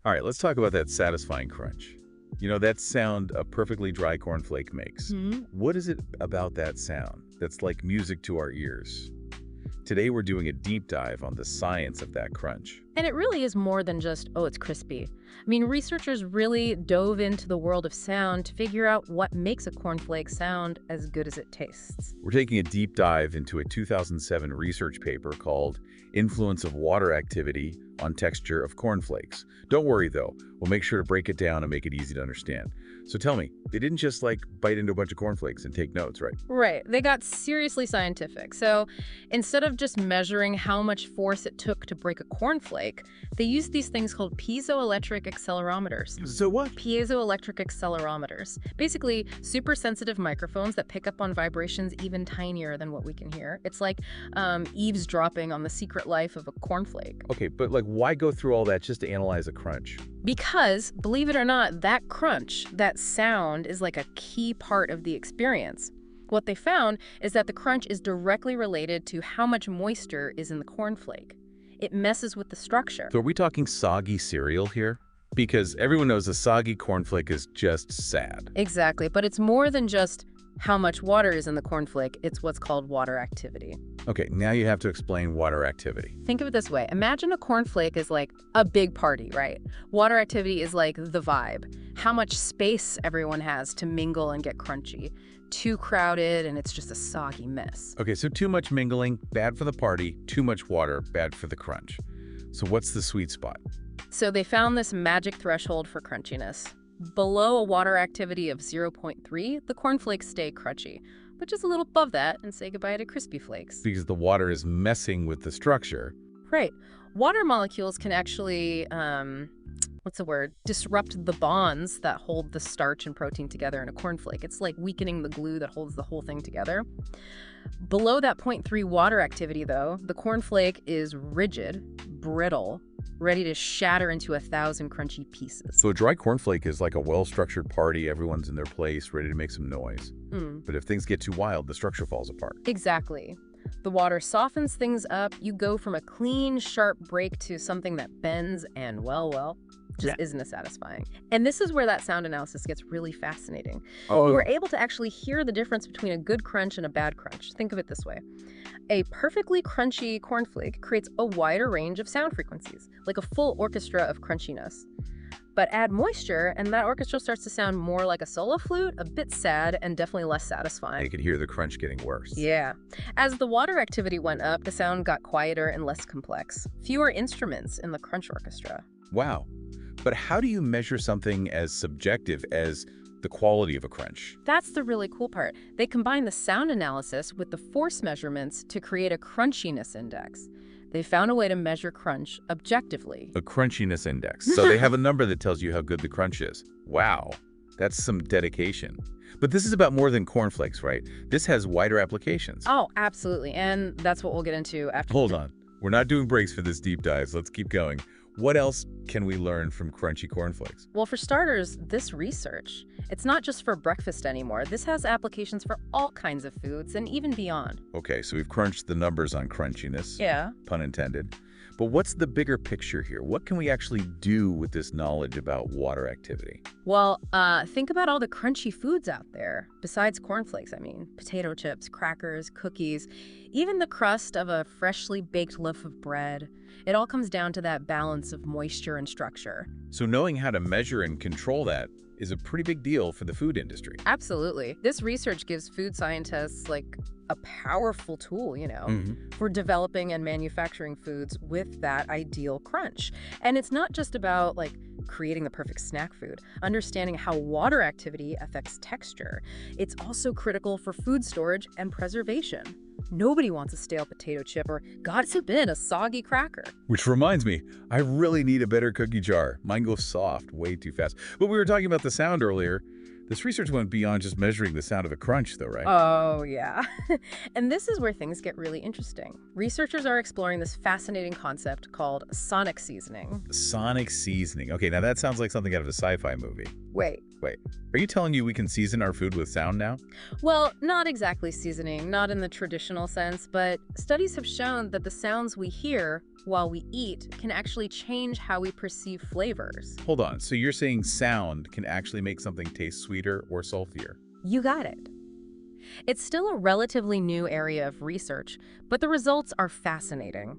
All right, let's talk about that satisfying crunch. You know, that sound a perfectly dry cornflake makes. Mhm. What is it about that sound that's like music to our ears? Today, we're doing a deep dive on the science of that crunch. And it really is more than just, oh, it's crispy. I mean, researchers really dove into the world of sound to figure out what makes a cornflake sound as good as it tastes. We're taking a deep dive into a 2007 research paper called Influence of Water Activity on Texture of Cornflakes. Don't worry, though. We'll make sure to break it down and make it easy to understand. So tell me, they didn't just like bite into a bunch of cornflakes and take notes, right? Right, they got seriously scientific. So instead of just measuring how much force it took to break a cornflake, they used these things called piezoelectric accelerometers. So what? Piezoelectric accelerometers. Basically, super sensitive microphones that pick up on vibrations even tinier than what we can hear. It's like eavesdropping on the secret life of a cornflake. Okay, but like why go through all that just to analyze a crunch? Because, believe it or not, that crunch, that sound, is like a key part of the experience. What they found is that the crunch is directly related to how much moisture is in the cornflake. It messes with the structure. So are we talking soggy cereal here? Because everyone knows a soggy cornflake is just sad. Exactly, but it's more than just how much water is in the cornflake, it's what's called water activity. Okay, now you have to explain water activity. Think of it this way. Imagine a cornflake is like a big party, right? Water activity is like the vibe. How much space everyone has to mingle and get crunchy. Too crowded and it's just a soggy mess. Okay, so too much mingling, bad for the party. Too much water, bad for the crunch. So what's the sweet spot? So they found this magic threshold for crunchiness. Below a water activity of 0.3, the cornflakes stay crunchy. But just a little above that and say goodbye to crispy flakes. Because the water is messing with the structure. Right. Water molecules can actually, what's the word? Disrupt the bonds that hold the starch and protein together in a cornflake. It's like weakening the glue that holds the whole thing together. Below that 0.3 water activity, though, the cornflake is rigid, brittle, ready to shatter into 1,000 crunchy pieces. So a dry cornflake is like a well-structured party. Everyone's in their place, ready to make some noise. But if things get too wild, the structure falls apart. Exactly. The water softens things up. You go from a clean, sharp break to something that bends and, well, just isn't as satisfying. And this is where that sound analysis gets really fascinating. Oh, We're able to actually hear the difference between a good crunch and a bad crunch. Think of it this way. A perfectly crunchy cornflake creates a wider range of sound frequencies, like a full orchestra of crunchiness. But add moisture, and that orchestra starts to sound more like a solo flute, a bit sad, and definitely less satisfying. you could hear the crunch getting worse. Yeah. As the water activity went up, the sound got quieter and less complex. Fewer instruments in the crunch orchestra. Wow. But how do you measure something as subjective as the quality of a crunch? That's the really cool part. They combine the sound analysis with the force measurements to create a crunchiness index. They found a way to measure crunch objectively. A crunchiness index. So they have a number that tells you how good the crunch is. Wow. That's some dedication. But this is about more than cornflakes, right? This has wider applications. Oh, absolutely. And that's what we'll get into after. Hold on. We're not doing breaks for this deep dive. So let's keep going. What else can we learn from crunchy cornflakes? Well, for starters, this research, it's not just for breakfast anymore. This has applications for all kinds of foods and even beyond. Okay, so we've crunched the numbers on crunchiness. Yeah. Pun intended. But what's the bigger picture here? What can we actually do with this knowledge about water activity? Well, think about all the crunchy foods out there, besides cornflakes, I mean. Potato chips, crackers, cookies, even the crust of a freshly baked loaf of bread. It all comes down to that balance of moisture and structure. So knowing how to measure and control that is a pretty big deal for the food industry. Absolutely. This research gives food scientists, like, a powerful tool, for developing and manufacturing foods with that ideal crunch. And it's not just about, like, creating the perfect snack food. Understanding how water activity affects texture. It's also critical for food storage and preservation. Nobody wants a stale potato chip or, God forbid, a soggy cracker. Which reminds me, I really need a better cookie jar. Mine goes soft way too fast. But we were talking about the sound earlier. This research went beyond just measuring the sound of a crunch, though, right? Oh, yeah. And this is where things get really interesting. Researchers are exploring this fascinating concept called sonic seasoning. Sonic seasoning. Okay, now that sounds like something out of a sci-fi movie. Wait. Wait, are you telling me we can season our food with sound now? Well, not exactly seasoning, not in the traditional sense, but studies have shown that the sounds we hear while we eat can actually change how we perceive flavors. Hold on, so you're saying sound can actually make something taste sweeter or saltier? You got it. It's still a relatively new area of research, but the results are fascinating.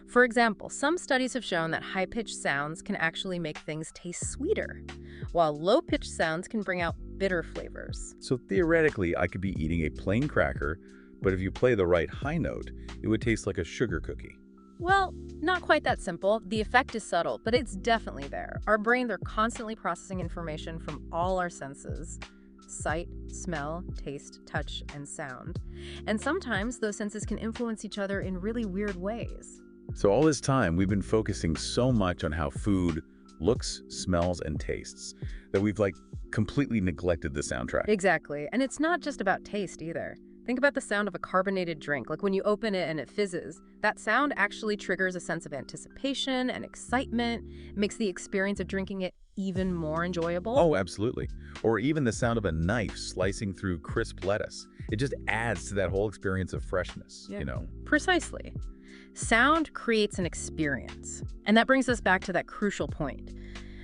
For example, some studies have shown that high-pitched sounds can actually make things taste sweeter, while low-pitched sounds can bring out bitter flavors. So theoretically, I could be eating a plain cracker, but if you play the right high note, it would taste like a sugar cookie. Well, not quite that simple. The effect is subtle, but it's definitely there. Our brains are constantly processing information from all our senses: sight, smell, taste, touch, and sound. And sometimes those senses can influence each other in really weird ways. So all this time, we've been focusing so much on how food looks, smells, and tastes that we've completely neglected the soundtrack. Exactly. And it's not just about taste either. Think about the sound of a carbonated drink. Like when you open it and it fizzes, that sound actually triggers a sense of anticipation and excitement. It makes the experience of drinking it even more enjoyable. Oh, absolutely. Or even the sound of a knife slicing through crisp lettuce. It just adds to that whole experience of freshness, you know? Precisely. Sound creates an experience. And that brings us back to that crucial point.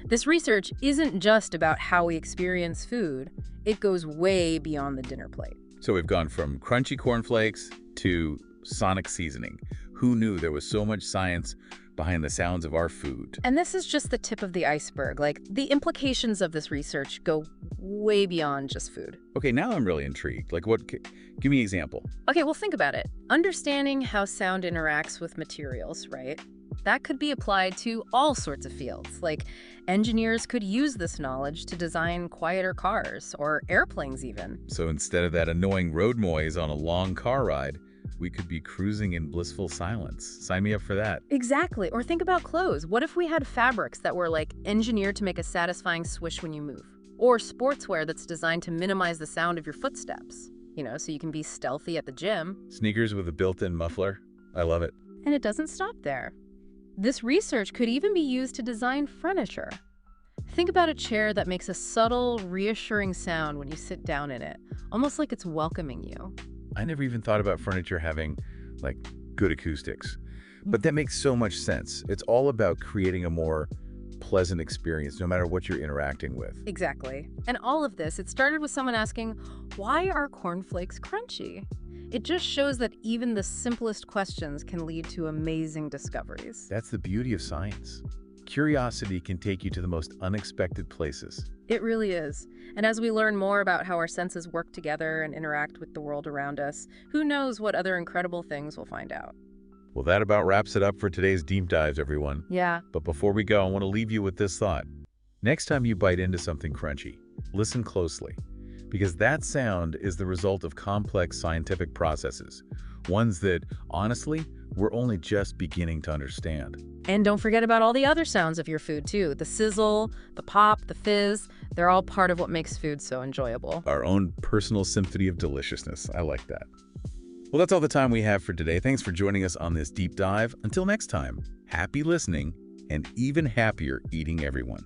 This research isn't just about how we experience food. It goes way beyond the dinner plate. So we've gone from crunchy cornflakes to sonic seasoning. Who knew there was so much science behind the sounds of our food? And this is just the tip of the iceberg. The implications of this research go way beyond just food. Okay, now I'm really intrigued. Give me an example. Okay, well, think about it. Understanding how sound interacts with materials, right? That could be applied to all sorts of fields. Engineers could use this knowledge to design quieter cars or airplanes even. So instead of that annoying road noise on a long car ride, we could be cruising in blissful silence. Sign me up for that. Exactly. Or think about clothes. What if we had fabrics that were engineered to make a satisfying swish when you move? Or sportswear that's designed to minimize the sound of your footsteps, so you can be stealthy at the gym. Sneakers with a built-in muffler. I love it. And it doesn't stop there. This research could even be used to design furniture. Think about a chair that makes a subtle, reassuring sound when you sit down in it, almost like it's welcoming you. I never even thought about furniture having, good acoustics. But that makes so much sense. It's all about creating a more pleasant experience, no matter what you're interacting with. Exactly. And all of this, it started with someone asking, why are cornflakes crunchy? It just shows that even the simplest questions can lead to amazing discoveries. That's the beauty of science. Curiosity can take you to the most unexpected places. It really is. And as we learn more about how our senses work together and interact with the world around us, who knows what other incredible things we'll find out. Well, that about wraps it up for today's Deep Dives, everyone. Yeah. But before we go, I want to leave you with this thought. Next time you bite into something crunchy, listen closely, because that sound is the result of complex scientific processes, ones that, honestly, we're only just beginning to understand. And don't forget about all the other sounds of your food, too. The sizzle, the pop, the fizz, they're all part of what makes food so enjoyable. Our own personal symphony of deliciousness. I like that. Well, that's all the time we have for today. Thanks for joining us on this deep dive. Until next time, happy listening and even happier eating, everyone.